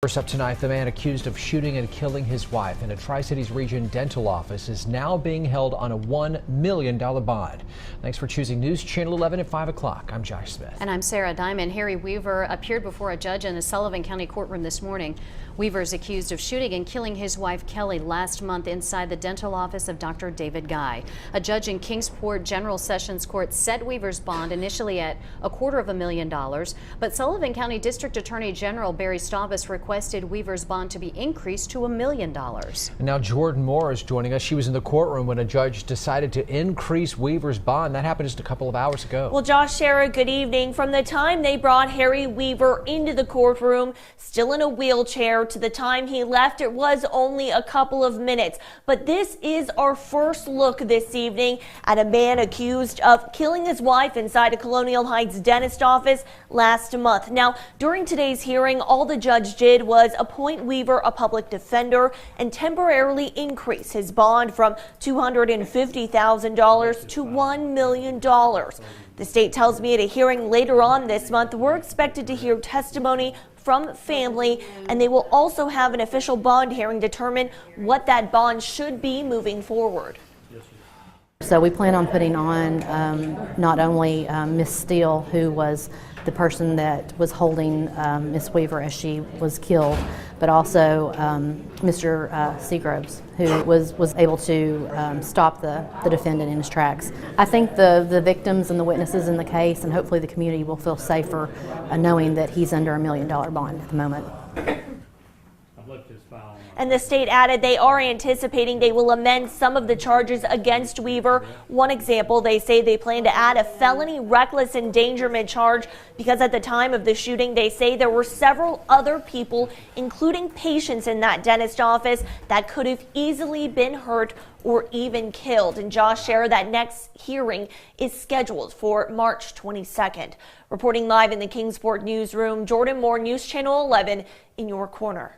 First up tonight, the man accused of shooting and killing his wife in a Tri-Cities region dental office is now being held on a $1 million bond. Thanks for choosing News Channel 11 at 5 o'clock. I'm Josh Smith. And I'm Sarah Diamond. Harry Weaver appeared before a judge in a Sullivan County courtroom this morning. Weaver is accused of shooting and killing his wife Kelly last month inside the dental office of Dr. David Guy. A judge in Kingsport General Sessions Court set Weaver's bond initially at $250,000, but Sullivan County District Attorney General Barry Staubus requested Weaver's bond to be increased to $1 million. And now Jordan Moore is joining us. She was in the courtroom when a judge decided to increase Weaver's bond. That happened just a couple of hours ago. Well, Josh, Sarah, good evening. From the time they brought Harry Weaver into the courtroom, still in a wheelchair, to the time he left, it was only a couple of minutes. But this is our first look this evening at a man accused of killing his wife inside a Colonial Heights dentist office last month. Now, during today's hearing, all the judge did was appoint Weaver a public defender and temporarily increase his bond from $250,000 to $1 million. The state tells me at a hearing later on this month, we're expected to hear testimony from family, and they will also have an official bond hearing determine what that bond should be moving forward. So we plan on putting on not only Miss Steele, who was the person that was holding Miss Weaver as she was killed, but also Mr. Seagroves, who was able to stop the defendant in his tracks. I think the victims and the witnesses in the case, and hopefully the community, will feel safer knowing that he's under $1 million bond at the moment. And the state added they are anticipating they will amend some of the charges against Weaver. One example, they say they plan to add a felony reckless endangerment charge because at the time of the shooting, they say there were several other people, including patients in that dentist office, that could have easily been hurt or even killed. And Josh, Share, that next hearing is scheduled for March 22nd. Reporting live in the Kingsport newsroom, Jordan Moore, News Channel 11, in your corner.